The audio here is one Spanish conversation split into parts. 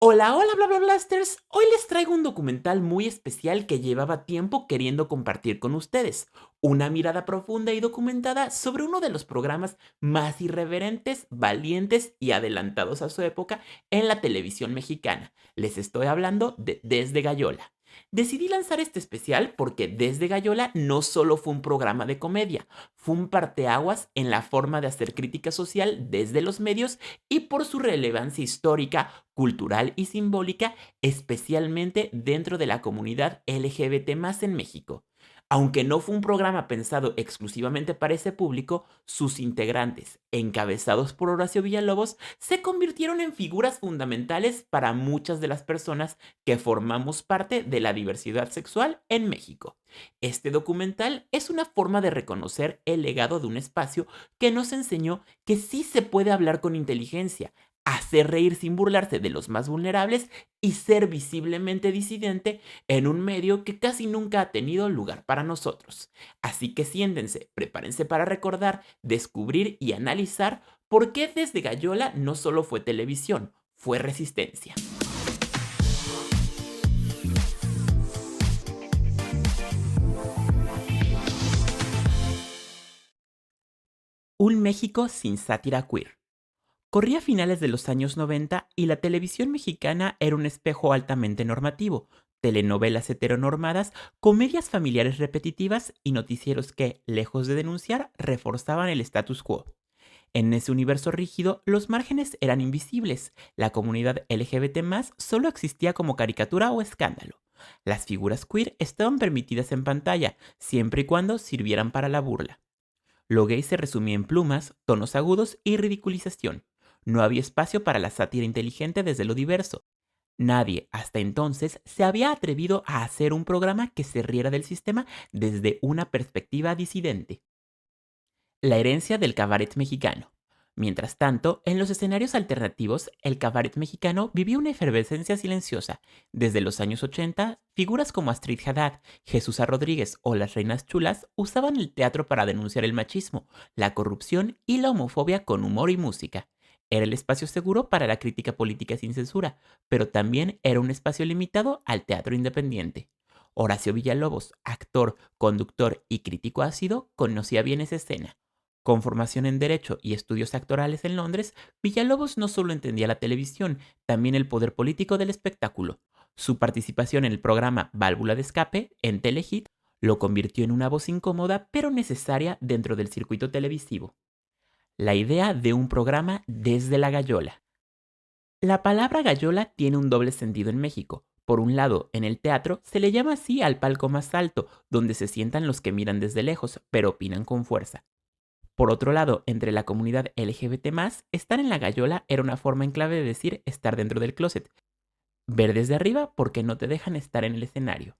Hola, hola, bla, bla, blasters. Hoy les traigo un documental muy especial que llevaba tiempo queriendo compartir con ustedes. Una mirada profunda y documentada sobre uno de los programas más irreverentes, valientes y adelantados a su época en la televisión mexicana. Les estoy hablando de Desde Gallola. Decidí lanzar este especial porque Desde Gallola no solo fue un programa de comedia, fue un parteaguas en la forma de hacer crítica social desde los medios y por su relevancia histórica, cultural y simbólica, especialmente dentro de la comunidad LGBT más en México. Aunque no fue un programa pensado exclusivamente para ese público, sus integrantes, encabezados por Horacio Villalobos, se convirtieron en figuras fundamentales para muchas de las personas que formamos parte de la diversidad sexual en México. Este documental es una forma de reconocer el legado de un espacio que nos enseñó que sí se puede hablar con inteligencia, hacer reír sin burlarse de los más vulnerables y ser visiblemente disidente en un medio que casi nunca ha tenido lugar para nosotros. Así que siéntense, prepárense para recordar, descubrir y analizar por qué Desde Gallola no solo fue televisión, fue resistencia. Un México sin sátira queer. Corría a finales de los años 90 y la televisión mexicana era un espejo altamente normativo, telenovelas heteronormadas, comedias familiares repetitivas y noticieros que, lejos de denunciar, reforzaban el status quo. En ese universo rígido, los márgenes eran invisibles, la comunidad LGBT+ solo existía como caricatura o escándalo. Las figuras queer estaban permitidas en pantalla, siempre y cuando sirvieran para la burla. Lo gay se resumía en plumas, tonos agudos y ridiculización. No había espacio para la sátira inteligente desde lo diverso. Nadie, hasta entonces, se había atrevido a hacer un programa que se riera del sistema desde una perspectiva disidente. La herencia del cabaret mexicano. Mientras tanto, en los escenarios alternativos, el cabaret mexicano vivía una efervescencia silenciosa. Desde los años 80, figuras como Astrid Haddad, Jesús Rodríguez o las Reinas Chulas usaban el teatro para denunciar el machismo, la corrupción y la homofobia con humor y música. Era el espacio seguro para la crítica política sin censura, pero también era un espacio limitado al teatro independiente. Horacio Villalobos, actor, conductor y crítico ácido, conocía bien esa escena. Con formación en Derecho y estudios actorales en Londres, Villalobos no solo entendía la televisión, también el poder político del espectáculo. Su participación en el programa Válvula de Escape, en Telehit, lo convirtió en una voz incómoda pero necesaria dentro del circuito televisivo. La idea de un programa desde la gallola. La palabra gallola tiene un doble sentido en México. Por un lado, en el teatro se le llama así al palco más alto, donde se sientan los que miran desde lejos, pero opinan con fuerza. Por otro lado, entre la comunidad LGBT+, estar en la gallola era una forma en clave de decir estar dentro del closet. Ver desde arriba porque no te dejan estar en el escenario.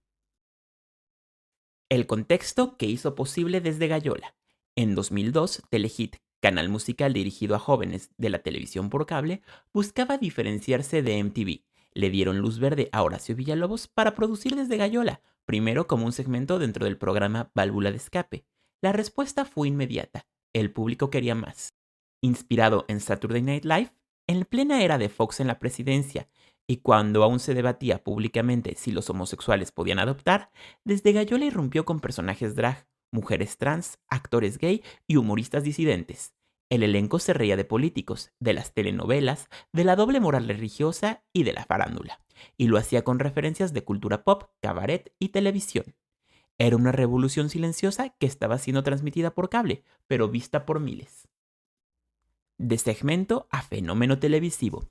El contexto que hizo posible Desde Gallola. En 2002, Telehit, canal musical dirigido a jóvenes de la televisión por cable, buscaba diferenciarse de MTV. Le dieron luz verde a Horacio Villalobos para producir Desde Gallola, primero como un segmento dentro del programa Válvula de Escape. La respuesta fue inmediata. El público quería más. Inspirado en Saturday Night Live, en plena era de Fox en la presidencia, y cuando aún se debatía públicamente si los homosexuales podían adoptar, Desde Gallola irrumpió con personajes drag, mujeres trans, actores gay y humoristas disidentes. El elenco se reía de políticos, de las telenovelas, de la doble moral religiosa y de la farándula, y lo hacía con referencias de cultura pop, cabaret y televisión. Era una revolución silenciosa que estaba siendo transmitida por cable, pero vista por miles. De segmento a fenómeno televisivo.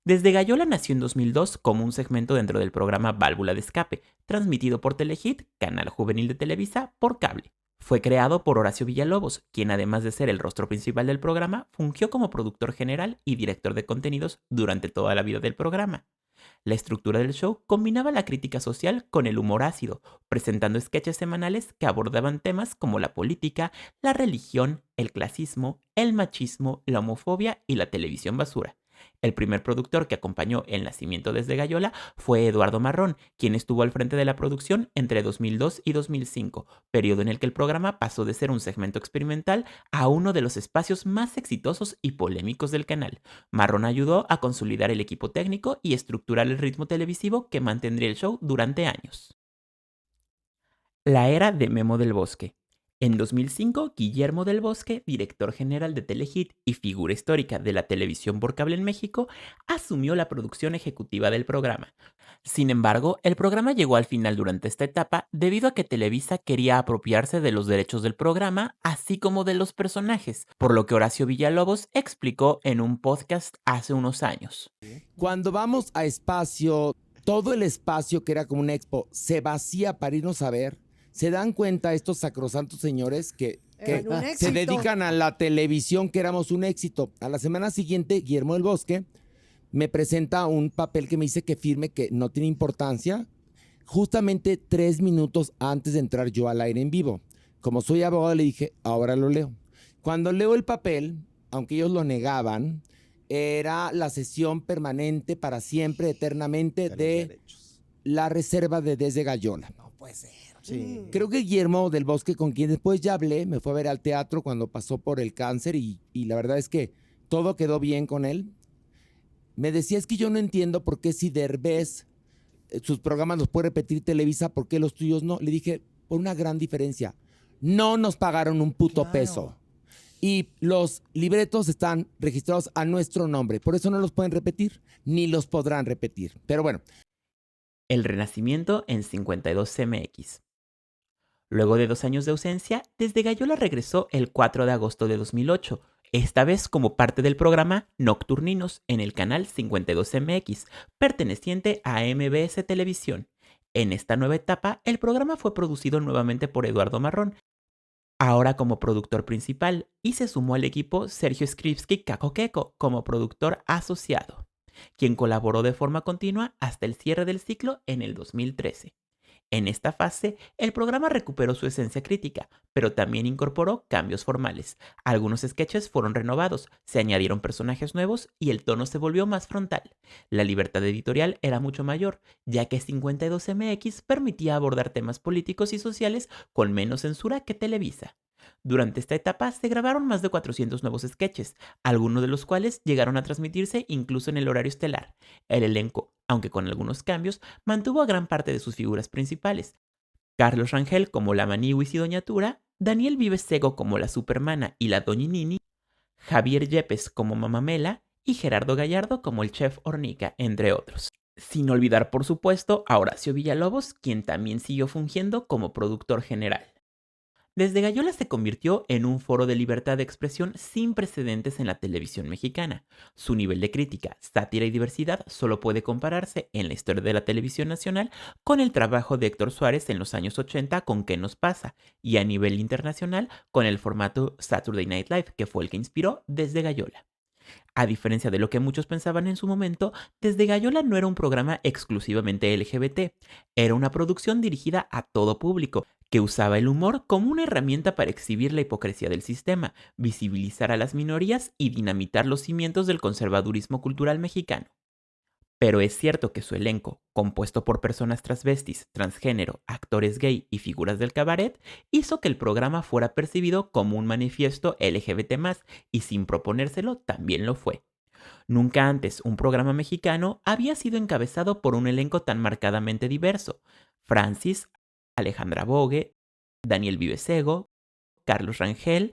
Desde Gallola nació en 2002 como un segmento dentro del programa Válvula de Escape, transmitido por Telehit, canal juvenil de Televisa, por cable. Fue creado por Horacio Villalobos, quien además de ser el rostro principal del programa, fungió como productor general y director de contenidos durante toda la vida del programa. La estructura del show combinaba la crítica social con el humor ácido, presentando sketches semanales que abordaban temas como la política, la religión, el clasismo, el machismo, la homofobia y la televisión basura. El primer productor que acompañó el nacimiento desde Gallola fue Eduardo Marrón, quien estuvo al frente de la producción entre 2002 y 2005, periodo en el que el programa pasó de ser un segmento experimental a uno de los espacios más exitosos y polémicos del canal. Marrón ayudó a consolidar el equipo técnico y estructurar el ritmo televisivo que mantendría el show durante años. La era de Memo del Bosque. En 2005, Guillermo del Bosque, director general de Telehit y figura histórica de la televisión por cable en México, asumió la producción ejecutiva del programa. Sin embargo, el programa llegó al final durante esta etapa debido a que Televisa quería apropiarse de los derechos del programa, así como de los personajes, por lo que Horacio Villalobos explicó en un podcast hace unos años. Cuando vamos a espacio, todo el espacio que era como una expo se vacía para irnos a ver. ¿Se dan cuenta estos sacrosantos señores que se dedican a la televisión, que éramos un éxito? A la semana siguiente, Guillermo del Bosque me presenta un papel que me dice que firme, que no tiene importancia, justamente 3 minutos antes de entrar yo al aire en vivo. Como soy abogado, le dije, ahora lo leo. Cuando leo el papel, aunque ellos lo negaban, era la sesión permanente para siempre, eternamente, de la reserva de Desde Gallola. No puede ser. Sí. Creo que Guillermo del Bosque, con quien después ya hablé, me fue a ver al teatro cuando pasó por el cáncer y la verdad es que todo quedó bien con él. Me decía, es que yo no entiendo por qué si Derbez sus programas los puede repetir Televisa, ¿por qué los tuyos no? Le dije, por una gran diferencia. No nos pagaron un puto peso. Y los libretos están registrados a nuestro nombre. Por eso no los pueden repetir, ni los podrán repetir. Pero bueno. El renacimiento en 52MX. Luego de 2 años de ausencia, Desde Gallola regresó el 4 de agosto de 2008, esta vez como parte del programa Nocturninos en el canal 52MX, perteneciente a MBS Televisión. En esta nueva etapa, el programa fue producido nuevamente por Eduardo Marrón, ahora como productor principal, y se sumó al equipo Sergio Skripsky Kakokeko como productor asociado, quien colaboró de forma continua hasta el cierre del ciclo en el 2013. En esta fase, el programa recuperó su esencia crítica, pero también incorporó cambios formales. Algunos sketches fueron renovados, se añadieron personajes nuevos y el tono se volvió más frontal. La libertad editorial era mucho mayor, ya que 52MX permitía abordar temas políticos y sociales con menos censura que Televisa. Durante esta etapa se grabaron más de 400 nuevos sketches, algunos de los cuales llegaron a transmitirse incluso en el horario estelar. El elenco, aunque con algunos cambios, mantuvo a gran parte de sus figuras principales. Carlos Rangel como la Maniwis y Doña Tura, Daniel Vives Sego como la Supermana y la Doñinini, Javier Yepes como Mamamela y Gerardo Gallardo como el Chef Hornica, entre otros. Sin olvidar, por supuesto, a Horacio Villalobos, quien también siguió fungiendo como productor general. Desde Gallola se convirtió en un foro de libertad de expresión sin precedentes en la televisión mexicana. Su nivel de crítica, sátira y diversidad solo puede compararse en la historia de la televisión nacional con el trabajo de Héctor Suárez en los años 80 con ¿Qué nos pasa? Y a nivel internacional con el formato Saturday Night Live, que fue el que inspiró Desde Gallola. A diferencia de lo que muchos pensaban en su momento, Desde Gallola no era un programa exclusivamente LGBT, era una producción dirigida a todo público, que usaba el humor como una herramienta para exhibir la hipocresía del sistema, visibilizar a las minorías y dinamitar los cimientos del conservadurismo cultural mexicano. Pero es cierto que su elenco, compuesto por personas transvestis, transgénero, actores gay y figuras del cabaret, hizo que el programa fuera percibido como un manifiesto LGBT+, y sin proponérselo también lo fue. Nunca antes un programa mexicano había sido encabezado por un elenco tan marcadamente diverso. Francis, Alejandra Bogue, Daniel Vivesego, Carlos Rangel,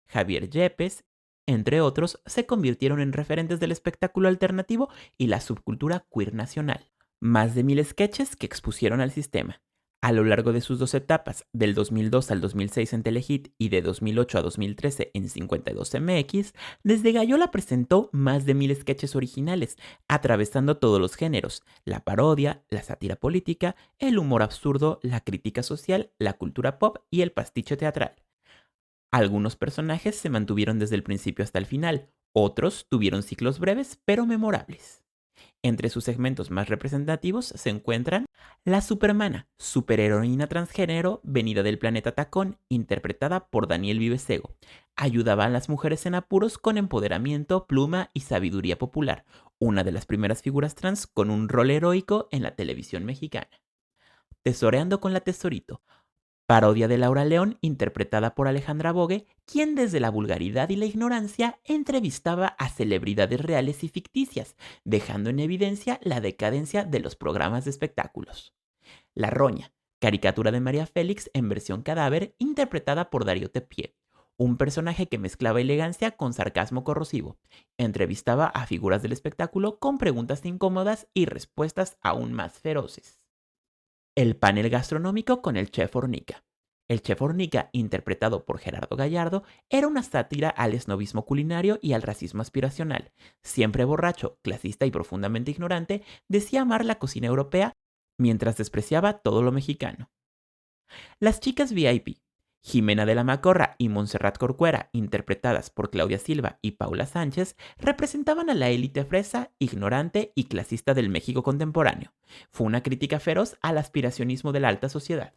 Javier Yepes, entre otros, se convirtieron en referentes del espectáculo alternativo y la subcultura queer nacional. Más de 1000 sketches que expusieron al sistema. A lo largo de sus 2 etapas, del 2002 al 2006 en Telehit y de 2008 a 2013 en 52MX, Desde Gallola presentó más de 1000 sketches originales, atravesando todos los géneros: la parodia, la sátira política, el humor absurdo, la crítica social, la cultura pop y el pastiche teatral. Algunos personajes se mantuvieron desde el principio hasta el final, otros tuvieron ciclos breves pero memorables. Entre sus segmentos más representativos se encuentran La Supermana, superheroína transgénero venida del planeta Tacón, interpretada por Daniel Vivesego. Ayudaba a las mujeres en apuros con empoderamiento, pluma y sabiduría popular, una de las primeras figuras trans con un rol heroico en la televisión mexicana. Tesoreando con la Tesorito, parodia de Laura León interpretada por Alejandra Bogue, quien desde la vulgaridad y la ignorancia entrevistaba a celebridades reales y ficticias, dejando en evidencia la decadencia de los programas de espectáculos. La Roña, caricatura de María Félix en versión cadáver interpretada por Darío Tepié, un personaje que mezclaba elegancia con sarcasmo corrosivo. Entrevistaba a figuras del espectáculo con preguntas incómodas y respuestas aún más feroces. El panel gastronómico con el chef Hornica. El chef Hornica, interpretado por Gerardo Gallardo, era una sátira al esnobismo culinario y al racismo aspiracional. Siempre borracho, clasista y profundamente ignorante, decía amar la cocina europea mientras despreciaba todo lo mexicano. Las chicas VIP. Jimena de la Macorra y Montserrat Corcuera, interpretadas por Claudia Silva y Paula Sánchez, representaban a la élite fresa, ignorante y clasista del México contemporáneo. Fue una crítica feroz al aspiracionismo de la alta sociedad.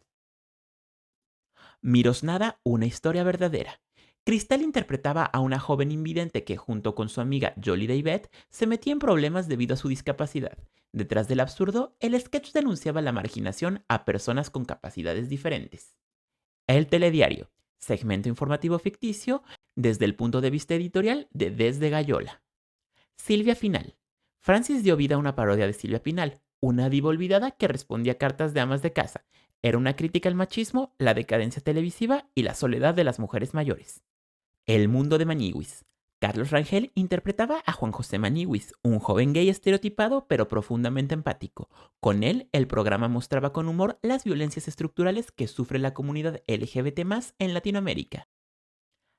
Mirosnada, una historia verdadera. Cristal interpretaba a una joven invidente que, junto con su amiga Jolie Davet, se metía en problemas debido a su discapacidad. Detrás del absurdo, el sketch denunciaba la marginación a personas con capacidades diferentes. El Telediario, segmento informativo ficticio desde el punto de vista editorial de Desde Gallola. Silvia Pinal. Francis dio vida a una parodia de Silvia Pinal, una diva olvidada que respondía cartas de amas de casa. Era una crítica al machismo, la decadencia televisiva y la soledad de las mujeres mayores. El mundo de Maniwis. Carlos Rangel interpretaba a Juan José Maniwis, un joven gay estereotipado pero profundamente empático. Con él, el programa mostraba con humor las violencias estructurales que sufre la comunidad LGBT+ en Latinoamérica.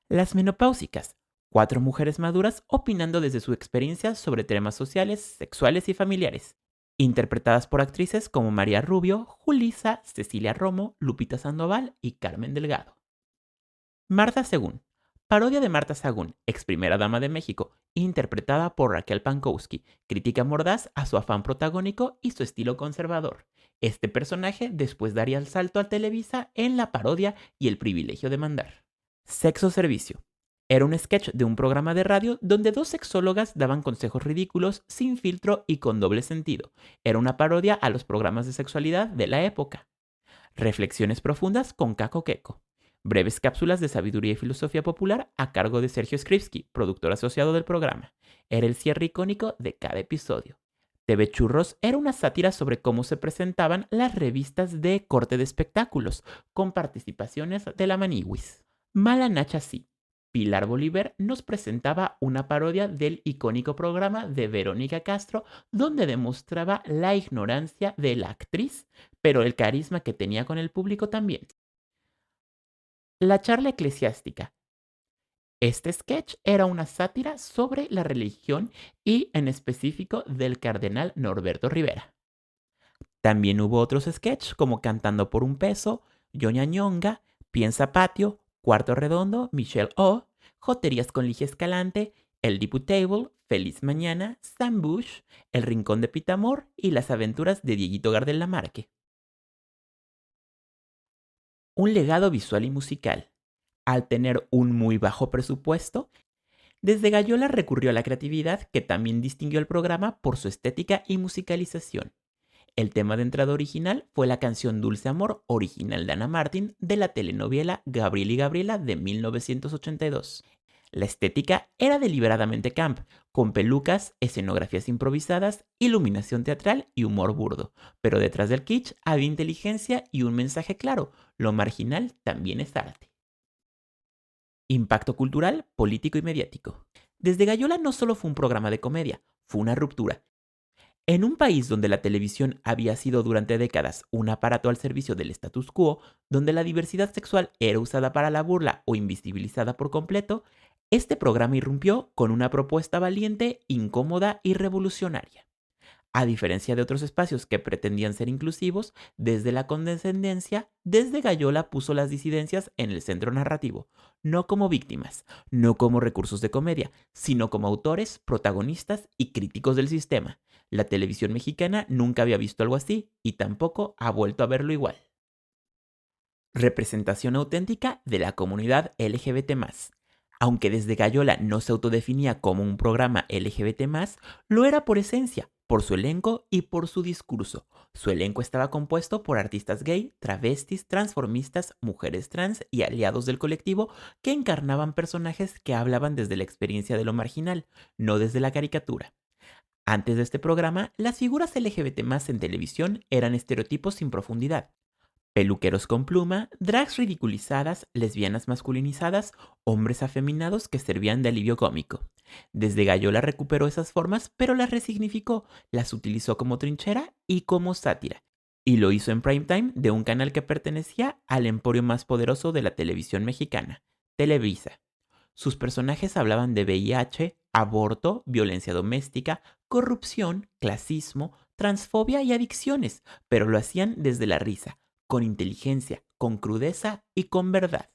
Las menopáusicas. 4 mujeres maduras opinando desde su experiencia sobre temas sociales, sexuales y familiares. Interpretadas por actrices como María Rubio, Julisa, Cecilia Romo, Lupita Sandoval y Carmen Delgado. Marta Según. Parodia de Marta Sagún, ex primera dama de México, interpretada por Raquel Pankowski, crítica mordaz a su afán protagónico y su estilo conservador. Este personaje después daría el salto a Televisa en la parodia y el privilegio de mandar. Sexo Servicio. Era un sketch de un programa de radio donde 2 sexólogas daban consejos ridículos, sin filtro y con doble sentido. Era una parodia a los programas de sexualidad de la época. Reflexiones profundas con Caco Queco. Breves cápsulas de sabiduría y filosofía popular a cargo de Sergio Skripsky, productor asociado del programa. Era el cierre icónico de cada episodio. TV Churros era una sátira sobre cómo se presentaban las revistas de corte de espectáculos, con participaciones de la Maniwis. Mala Nacha Sí. Pilar Bolívar nos presentaba una parodia del icónico programa de Verónica Castro, donde demostraba la ignorancia de la actriz, pero el carisma que tenía con el público también. La charla eclesiástica. Este sketch era una sátira sobre la religión y en específico del cardenal Norberto Rivera. También hubo otros sketches como Cantando por un peso, Yoña Ñonga, Piensa Patio, Cuarto Redondo, Michelle O, Joterías con Ligia Escalante, El Diputable, Feliz Mañana, Sam Bush, El Rincón de Pitamor y Las Aventuras de Dieguito Gardel Lamarque. Un legado visual y musical. Al tener un muy bajo presupuesto, Desde Gallola recurrió a la creatividad que también distinguió al programa por su estética y musicalización. El tema de entrada original fue la canción Dulce Amor, original de Ana Martín, de la telenovela Gabriel y Gabriela de 1982. La estética era deliberadamente camp, con pelucas, escenografías improvisadas, iluminación teatral y humor burdo. Pero detrás del kitsch había inteligencia y un mensaje claro: lo marginal también es arte. Impacto cultural, político y mediático. Desde Gallola no solo fue un programa de comedia, fue una ruptura. En un país donde la televisión había sido durante décadas un aparato al servicio del status quo, donde la diversidad sexual era usada para la burla o invisibilizada por completo, este programa irrumpió con una propuesta valiente, incómoda y revolucionaria. A diferencia de otros espacios que pretendían ser inclusivos, desde la condescendencia, Desde Gallola puso las disidencias en el centro narrativo, no como víctimas, no como recursos de comedia, sino como autores, protagonistas y críticos del sistema. La televisión mexicana nunca había visto algo así y tampoco ha vuelto a verlo igual. Representación auténtica de la comunidad LGBT+. Aunque Desde Gallola no se autodefinía como un programa LGBT+, lo era por esencia, por su elenco y por su discurso. Su elenco estaba compuesto por artistas gay, travestis, transformistas, mujeres trans y aliados del colectivo que encarnaban personajes que hablaban desde la experiencia de lo marginal, no desde la caricatura. Antes de este programa, las figuras LGBT+ en televisión eran estereotipos sin profundidad. Peluqueros con pluma, drags ridiculizadas, lesbianas masculinizadas, hombres afeminados que servían de alivio cómico. Desde Gallola recuperó esas formas, pero las resignificó, las utilizó como trinchera y como sátira. Y lo hizo en primetime de un canal que pertenecía al emporio más poderoso de la televisión mexicana, Televisa. Sus personajes hablaban de VIH, aborto, violencia doméstica, corrupción, clasismo, transfobia y adicciones, pero lo hacían desde la risa, con inteligencia, con crudeza y con verdad.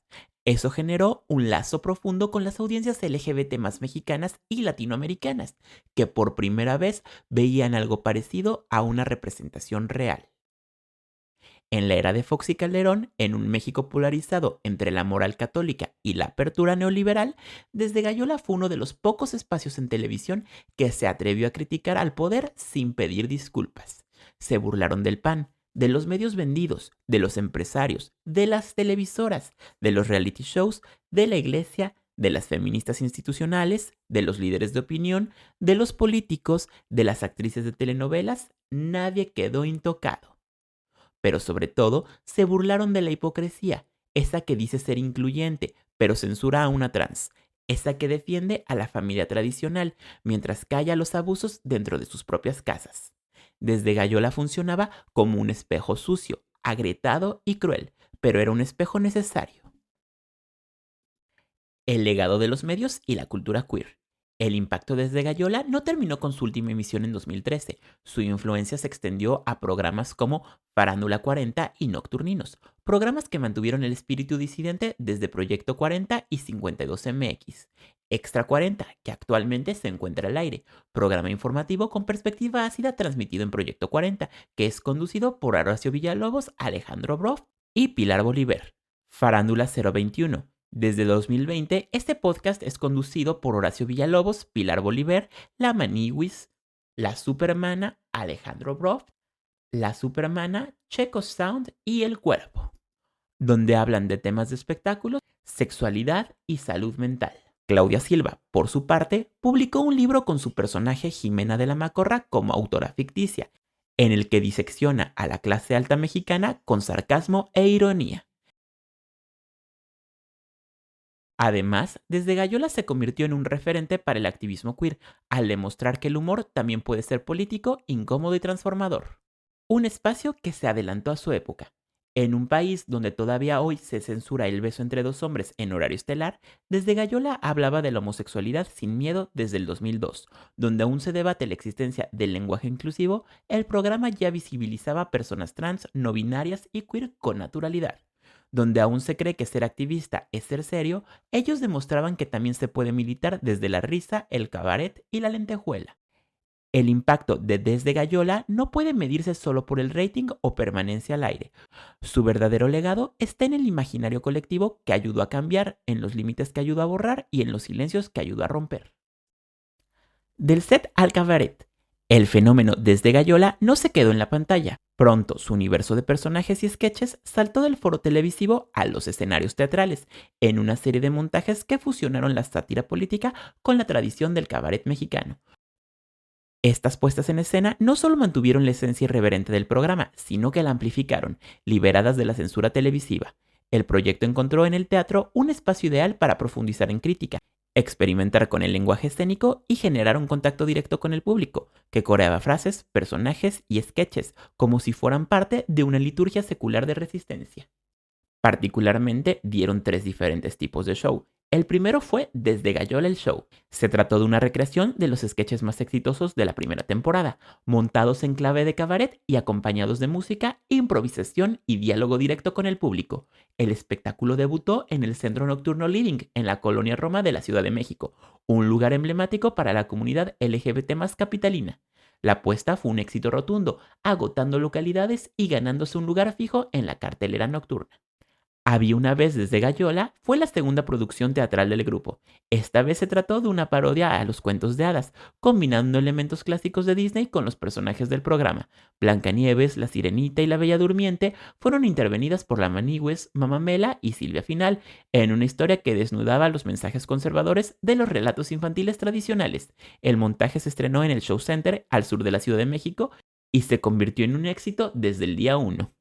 Eso generó un lazo profundo con las audiencias LGBT más mexicanas y latinoamericanas, que por primera vez veían algo parecido a una representación real. En la era de Fox y Calderón, en un México polarizado entre la moral católica y la apertura neoliberal, Desde Gallola fue uno de los pocos espacios en televisión que se atrevió a criticar al poder sin pedir disculpas. Se burlaron del PAN, de los medios vendidos, de los empresarios, de las televisoras, de los reality shows, de la iglesia, de las feministas institucionales, de los líderes de opinión, de los políticos, de las actrices de telenovelas. Nadie quedó intocado. Pero sobre todo, se burlaron de la hipocresía, esa que dice ser incluyente, pero censura a una trans, esa que defiende a la familia tradicional, mientras calla los abusos dentro de sus propias casas. Desde Gallola funcionaba como un espejo sucio, agrietado y cruel, pero era un espejo necesario. El legado de los medios y la cultura queer. El impacto Desde Gallola no terminó con su última emisión en 2013. Su influencia se extendió a programas como Farándula 40 y Nocturninos, programas que mantuvieron el espíritu disidente desde Proyecto 40 y 52MX. Extra 40, que actualmente se encuentra al aire, programa informativo con perspectiva ácida transmitido en Proyecto 40, que es conducido por Horacio Villalobos, Alejandro Broff y Pilar Bolívar. Farándula 021. Desde 2020, este podcast es conducido por Horacio Villalobos, Pilar Bolívar, La Maniwis, La Supermana, Alejandro Broff, La Supermana, Checo Sound y El Cuerpo, donde hablan de temas de espectáculos, sexualidad y salud mental. Claudia Silva, por su parte, publicó un libro con su personaje Jimena de la Macorra como autora ficticia, en el que disecciona a la clase alta mexicana con sarcasmo e ironía. Además, Desde Gallola se convirtió en un referente para el activismo queer, al demostrar que el humor también puede ser político, incómodo y transformador. Un espacio que se adelantó a su época. En un país donde todavía hoy se censura el beso entre dos hombres en horario estelar, Desde Gallola hablaba de la homosexualidad sin miedo desde el 2002, donde aún se debate la existencia del lenguaje inclusivo. El programa ya visibilizaba a personas trans, no binarias y queer con naturalidad. Donde aún se cree que ser activista es ser serio, ellos demostraban que también se puede militar desde la risa, el cabaret y la lentejuela. El impacto de Desde Gallola no puede medirse solo por el rating o permanencia al aire. Su verdadero legado está en el imaginario colectivo que ayudó a cambiar, en los límites que ayudó a borrar y en los silencios que ayudó a romper. Del set al cabaret. El fenómeno Desde Gallola no se quedó en la pantalla. Pronto, su universo de personajes y sketches saltó del foro televisivo a los escenarios teatrales, en una serie de montajes que fusionaron la sátira política con la tradición del cabaret mexicano. Estas puestas en escena no solo mantuvieron la esencia irreverente del programa, sino que la amplificaron, liberadas de la censura televisiva. El proyecto encontró en el teatro un espacio ideal para profundizar en crítica, experimentar con el lenguaje escénico y generar un contacto directo con el público, que coreaba frases, personajes y sketches como si fueran parte de una liturgia secular de resistencia. Particularmente dieron 3 diferentes tipos de show. El primero fue Desde Gallola el Show. Se trató de una recreación de los sketches más exitosos de la primera temporada, montados en clave de cabaret y acompañados de música, improvisación y diálogo directo con el público. El espectáculo debutó en el Centro Nocturno Living, en la Colonia Roma de la Ciudad de México, un lugar emblemático para la comunidad LGBT más capitalina. La apuesta fue un éxito rotundo, agotando localidades y ganándose un lugar fijo en la cartelera nocturna. Había una vez desde Gallola fue la segunda producción teatral del grupo. Esta vez se trató de una parodia a los cuentos de hadas, combinando elementos clásicos de Disney con los personajes del programa. Blancanieves, La Sirenita y La Bella Durmiente fueron intervenidas por la Manigües, Mamamela y Silvia Final, en una historia que desnudaba los mensajes conservadores de los relatos infantiles tradicionales. El montaje se estrenó en el Show Center al sur de la Ciudad de México y se convirtió en un éxito desde el día 1.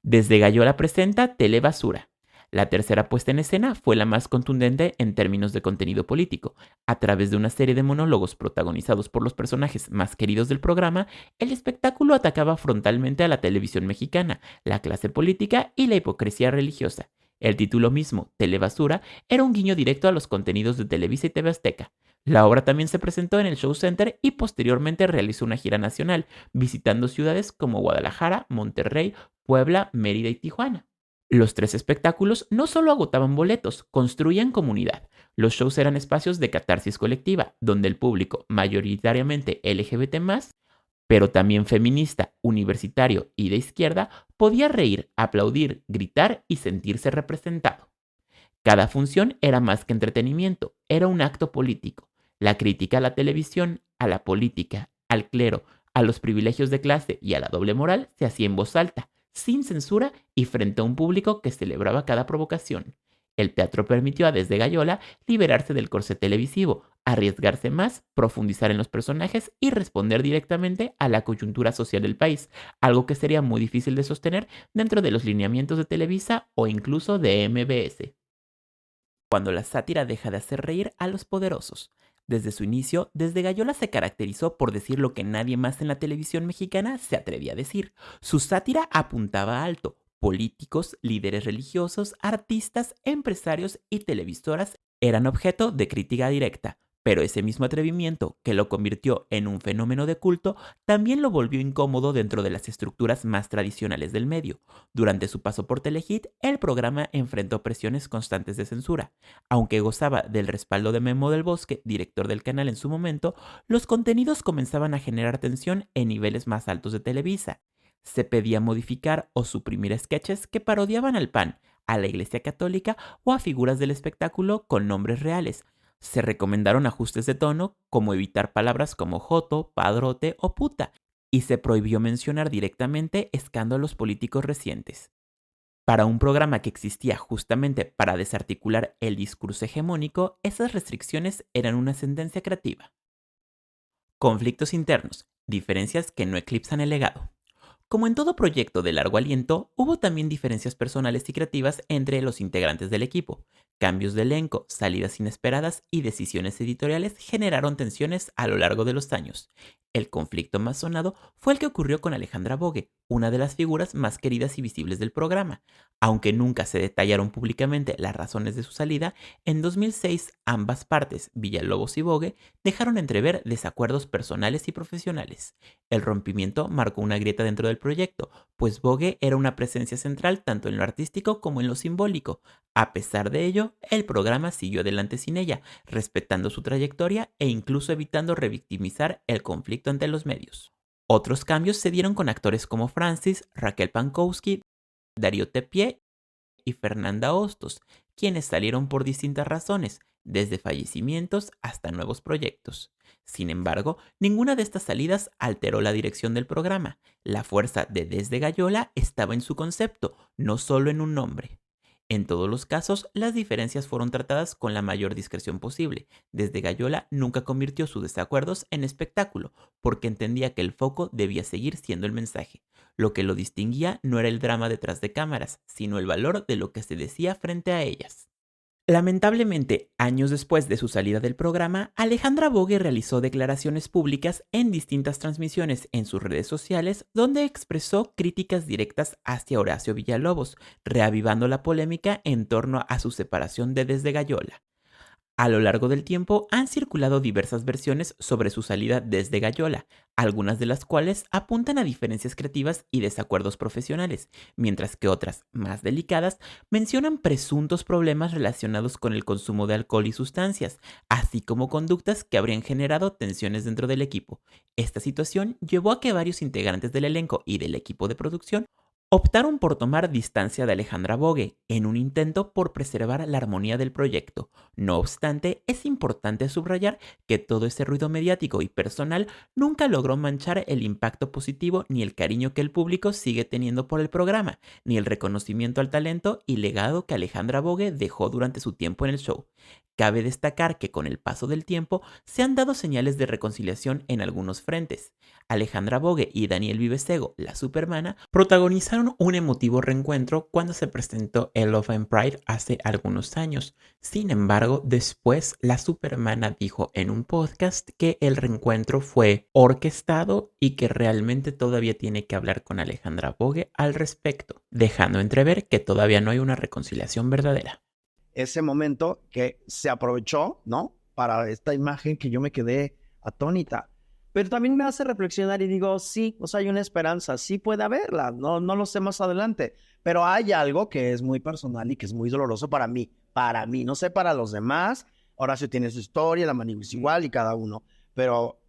Desde Gallola presenta Telebasura. La tercera puesta en escena fue la más contundente en términos de contenido político. A través de una serie de monólogos protagonizados por los personajes más queridos del programa, el espectáculo atacaba frontalmente a la televisión mexicana, la clase política y la hipocresía religiosa. El título mismo, Telebasura, era un guiño directo a los contenidos de Televisa y TV Azteca. La obra también se presentó en el Show Center y posteriormente realizó una gira nacional, visitando ciudades como Guadalajara, Monterrey, Puebla, Mérida y Tijuana. Los tres espectáculos no solo agotaban boletos, construían comunidad. Los shows eran espacios de catarsis colectiva, donde el público, mayoritariamente LGBT+, pero también feminista, universitario y de izquierda, podía reír, aplaudir, gritar y sentirse representado. Cada función era más que entretenimiento, era un acto político. La crítica a la televisión, a la política, al clero, a los privilegios de clase y a la doble moral se hacía en voz alta, sin censura y frente a un público que celebraba cada provocación. El teatro permitió a Desde Gallola liberarse del corsé televisivo, arriesgarse más, profundizar en los personajes y responder directamente a la coyuntura social del país, algo que sería muy difícil de sostener dentro de los lineamientos de Televisa o incluso de MBS. Cuando la sátira deja de hacer reír a los poderosos. Desde su inicio, Desde Gallola se caracterizó por decir lo que nadie más en la televisión mexicana se atrevía a decir. Su sátira apuntaba alto. Políticos, líderes religiosos, artistas, empresarios y televisoras eran objeto de crítica directa. Pero ese mismo atrevimiento, que lo convirtió en un fenómeno de culto, también lo volvió incómodo dentro de las estructuras más tradicionales del medio. Durante su paso por Telehit, el programa enfrentó presiones constantes de censura. Aunque gozaba del respaldo de Memo del Bosque, director del canal en su momento, los contenidos comenzaban a generar tensión en niveles más altos de Televisa. Se pedía modificar o suprimir sketches que parodiaban al PAN, a la Iglesia Católica o a figuras del espectáculo con nombres reales. Se recomendaron ajustes de tono, como evitar palabras como joto, padrote o puta, y se prohibió mencionar directamente escándalos políticos recientes. Para un programa que existía justamente para desarticular el discurso hegemónico, esas restricciones eran una sentencia creativa. Conflictos internos, diferencias que no eclipsan el legado. Como en todo proyecto de largo aliento, hubo también diferencias personales y creativas entre los integrantes del equipo. Cambios de elenco, salidas inesperadas y decisiones editoriales generaron tensiones a lo largo de los años. El conflicto más sonado fue el que ocurrió con Alejandra Bogue, una de las figuras más queridas y visibles del programa. Aunque nunca se detallaron públicamente las razones de su salida, en 2006 ambas partes, Villalobos y Bogue, dejaron entrever desacuerdos personales y profesionales. El rompimiento marcó una grieta dentro del proyecto, pues Bogue era una presencia central tanto en lo artístico como en lo simbólico. A pesar de ello, el programa siguió adelante sin ella, respetando su trayectoria e incluso evitando revictimizar el conflicto ante los medios. Otros cambios se dieron con actores como Francis, Raquel Pankowski, Darío Tepié y Fernanda Hostos, quienes salieron por distintas razones, desde fallecimientos hasta nuevos proyectos. Sin embargo, ninguna de estas salidas alteró la dirección del programa. La fuerza de Desde Gallola estaba en su concepto, no solo en un nombre. En todos los casos, las diferencias fueron tratadas con la mayor discreción posible. Desde Gallola nunca convirtió sus desacuerdos en espectáculo, porque entendía que el foco debía seguir siendo el mensaje. Lo que lo distinguía no era el drama detrás de cámaras, sino el valor de lo que se decía frente a ellas. Lamentablemente, años después de su salida del programa, Alejandra Bogue realizó declaraciones públicas en distintas transmisiones en sus redes sociales donde expresó críticas directas hacia Horacio Villalobos, reavivando la polémica en torno a su separación de Desde Gallola. A lo largo del tiempo han circulado diversas versiones sobre su salida desde Gallola, algunas de las cuales apuntan a diferencias creativas y desacuerdos profesionales, mientras que otras, más delicadas, mencionan presuntos problemas relacionados con el consumo de alcohol y sustancias, así como conductas que habrían generado tensiones dentro del equipo. Esta situación llevó a que varios integrantes del elenco y del equipo de producción optaron por tomar distancia de Alejandra Bogue en un intento por preservar la armonía del proyecto. No obstante, es importante subrayar que todo ese ruido mediático y personal nunca logró manchar el impacto positivo ni el cariño que el público sigue teniendo por el programa, ni el reconocimiento al talento y legado que Alejandra Bogue dejó durante su tiempo en el show. Cabe destacar que con el paso del tiempo se han dado señales de reconciliación en algunos frentes. Alejandra Bogue y Daniel Vivesego, la Supermana, protagonizaron un emotivo reencuentro cuando se presentó el Love and Pride hace algunos años. Sin embargo, después la Supermana dijo en un podcast que el reencuentro fue orquestado y que realmente todavía tiene que hablar con Alejandra Bogue al respecto, dejando entrever que todavía no hay una reconciliación verdadera. Ese momento que se aprovechó, ¿no? Para esta imagen que yo me quedé atónita. Pero también me hace reflexionar y digo, sí, o sea, hay una esperanza, sí puede haberla, no lo sé más adelante, pero hay algo que es muy personal y que es muy doloroso para mí, no sé para los demás. Horacio tiene su historia, la Maniwis es igual y cada uno, pero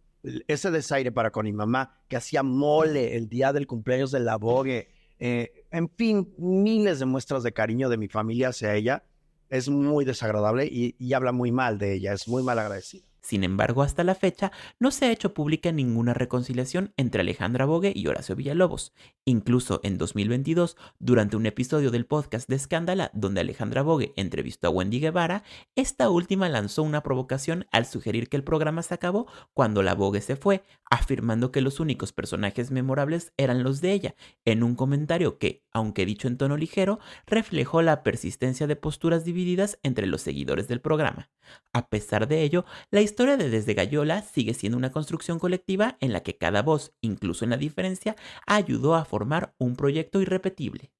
ese desaire para con mi mamá, que hacía mole el día del cumpleaños de la Bogue, en fin, miles de muestras de cariño de mi familia hacia ella, es muy desagradable y habla muy mal de ella, es muy mal agradecida. Sin embargo, hasta la fecha no se ha hecho pública ninguna reconciliación entre Alejandra Bogue y Horacio Villalobos. Incluso en 2022, durante un episodio del podcast de Escándala, donde Alejandra Bogue entrevistó a Wendy Guevara, esta última lanzó una provocación al sugerir que el programa se acabó cuando la Bogue se fue, afirmando que los únicos personajes memorables eran los de ella, en un comentario que, aunque dicho en tono ligero, reflejó la persistencia de posturas divididas entre los seguidores del programa. A pesar de ello, la historia de Desde Gallola sigue siendo una construcción colectiva en la que cada voz, incluso en la diferencia, ayudó a formar un proyecto irrepetible.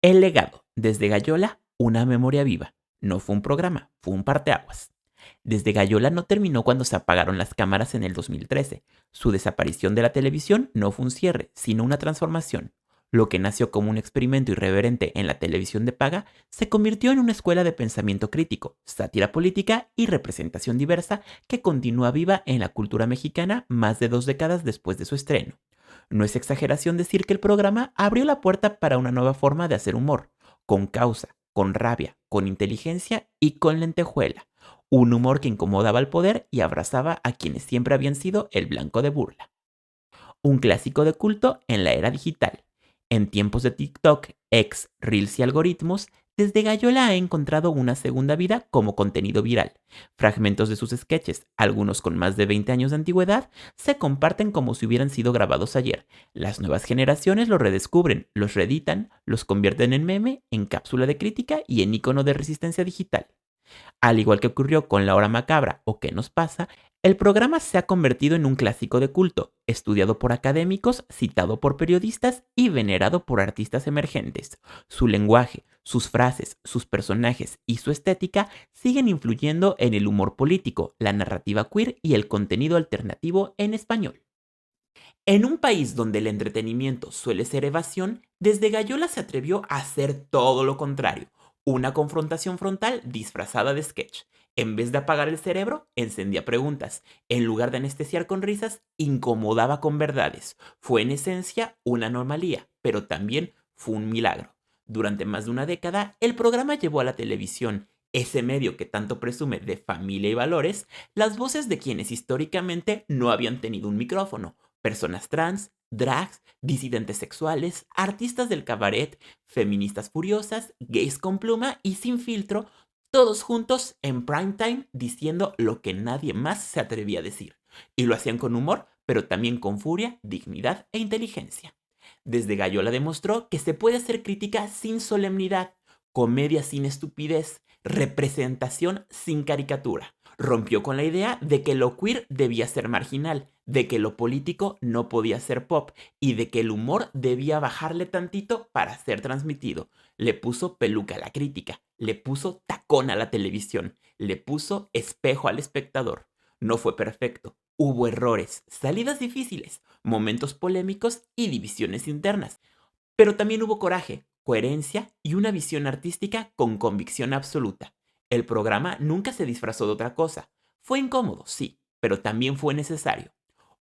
El legado, Desde Gallola, una memoria viva. No fue un programa, fue un parteaguas. Desde Gallola no terminó cuando se apagaron las cámaras en el 2013. Su desaparición de la televisión no fue un cierre, sino una transformación. Lo que nació como un experimento irreverente en la televisión de paga se convirtió en una escuela de pensamiento crítico, sátira política y representación diversa que continúa viva en la cultura mexicana más de 2 décadas después de su estreno. No es exageración decir que el programa abrió la puerta para una nueva forma de hacer humor, con causa, con rabia, con inteligencia y con lentejuela. Un humor que incomodaba al poder y abrazaba a quienes siempre habían sido el blanco de burla. Un clásico de culto en la era digital. En tiempos de TikTok, ex, Reels y algoritmos, Desde Gallola ha encontrado una segunda vida como contenido viral. Fragmentos de sus sketches, algunos con más de 20 años de antigüedad, se comparten como si hubieran sido grabados ayer. Las nuevas generaciones lo redescubren, los reeditan, los convierten en meme, en cápsula de crítica y en icono de resistencia digital. Al igual que ocurrió con La Hora Macabra o ¿Qué nos pasa?, el programa se ha convertido en un clásico de culto, estudiado por académicos, citado por periodistas y venerado por artistas emergentes. Su lenguaje, sus frases, sus personajes y su estética siguen influyendo en el humor político, la narrativa queer y el contenido alternativo en español. En un país donde el entretenimiento suele ser evasión, Desde Gallola se atrevió a hacer todo lo contrario. Una confrontación frontal disfrazada de sketch. En vez de apagar el cerebro, encendía preguntas. En lugar de anestesiar con risas, incomodaba con verdades. Fue en esencia una anomalía, pero también fue un milagro. Durante más de una década, el programa llevó a la televisión, ese medio que tanto presume de familia y valores, las voces de quienes históricamente no habían tenido un micrófono. Personas trans, drags, disidentes sexuales, artistas del cabaret, feministas furiosas, gays con pluma y sin filtro, todos juntos en prime time diciendo lo que nadie más se atrevía a decir. Y lo hacían con humor, pero también con furia, dignidad e inteligencia. Desde Gallola demostró que se puede hacer crítica sin solemnidad, comedia sin estupidez, representación sin caricatura. Rompió con la idea de que lo queer debía ser marginal, de que lo político no podía ser pop y de que el humor debía bajarle tantito para ser transmitido. Le puso peluca a la crítica, le puso tacón a la televisión, le puso espejo al espectador. No fue perfecto. Hubo errores, salidas difíciles, momentos polémicos y divisiones internas. Pero también hubo coraje, coherencia y una visión artística con convicción absoluta. El programa nunca se disfrazó de otra cosa. Fue incómodo, sí, pero también fue necesario.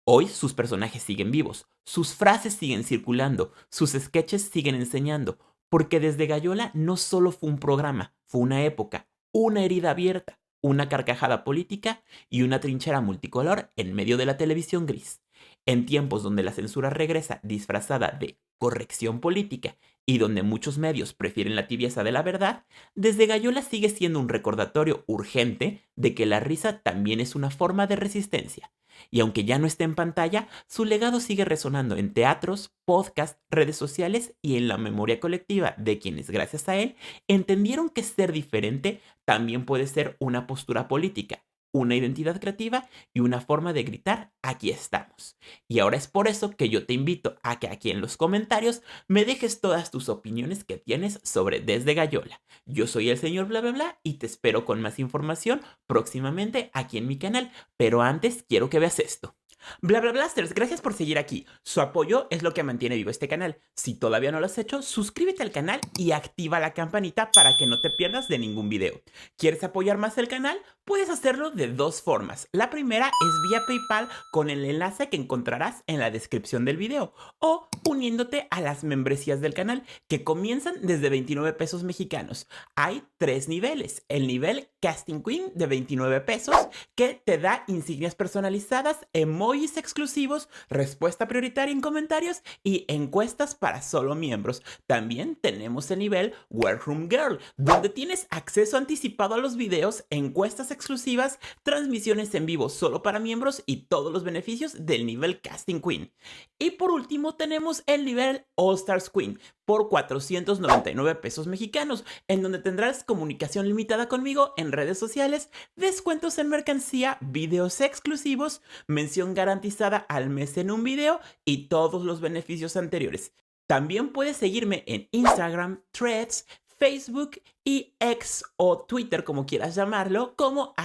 Hoy sus personajes siguen vivos, sus frases siguen circulando, sus sketches siguen enseñando, porque Desde Gallola no solo fue un programa, fue una época, una herida abierta, una carcajada política y una trinchera multicolor en medio de la televisión gris. En tiempos donde la censura regresa disfrazada de corrección política y donde muchos medios prefieren la tibieza de la verdad, Desde Gallola sigue siendo un recordatorio urgente de que la risa también es una forma de resistencia. Y aunque ya no esté en pantalla, su legado sigue resonando en teatros, podcasts, redes sociales y en la memoria colectiva de quienes, gracias a él, entendieron que ser diferente también puede ser una postura política, una identidad creativa y una forma de gritar, aquí estamos. Y ahora es por eso que yo te invito a que aquí en los comentarios me dejes todas tus opiniones que tienes sobre Desde Gallola. Yo soy el señor bla bla bla y te espero con más información próximamente aquí en mi canal, pero antes quiero que veas esto. Bla bla blasters, gracias por seguir aquí. Su apoyo es lo que mantiene vivo este canal. Si todavía no lo has hecho, suscríbete al canal y activa la campanita para que no te pierdas de ningún video. ¿Quieres apoyar más el canal? Puedes hacerlo de dos formas. La primera es vía PayPal con el enlace que encontrarás en la descripción del video o uniéndote a las membresías del canal que comienzan desde 29 pesos mexicanos. Hay 3 niveles. El nivel Casting Queen de 29 pesos que te da insignias personalizadas, emojis exclusivos, respuesta prioritaria en comentarios y encuestas para solo miembros. También tenemos el nivel Workroom Girl, donde tienes acceso anticipado a los videos, encuestas exclusivas, transmisiones en vivo solo para miembros y todos los beneficios del nivel Casting Queen. Y por último tenemos el nivel All Stars Queen por 499 pesos mexicanos, en donde tendrás comunicación limitada conmigo en redes sociales, descuentos en mercancía, videos exclusivos, mención garantizada al mes en un video y todos los beneficios anteriores. También puedes seguirme en Instagram, Threads, Facebook y X o Twitter, como quieras llamarlo, como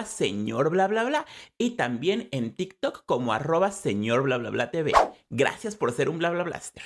@señor bla bla bla, y también en TikTok como @señor bla bla bla TV. Gracias por ser un bla bla blaster.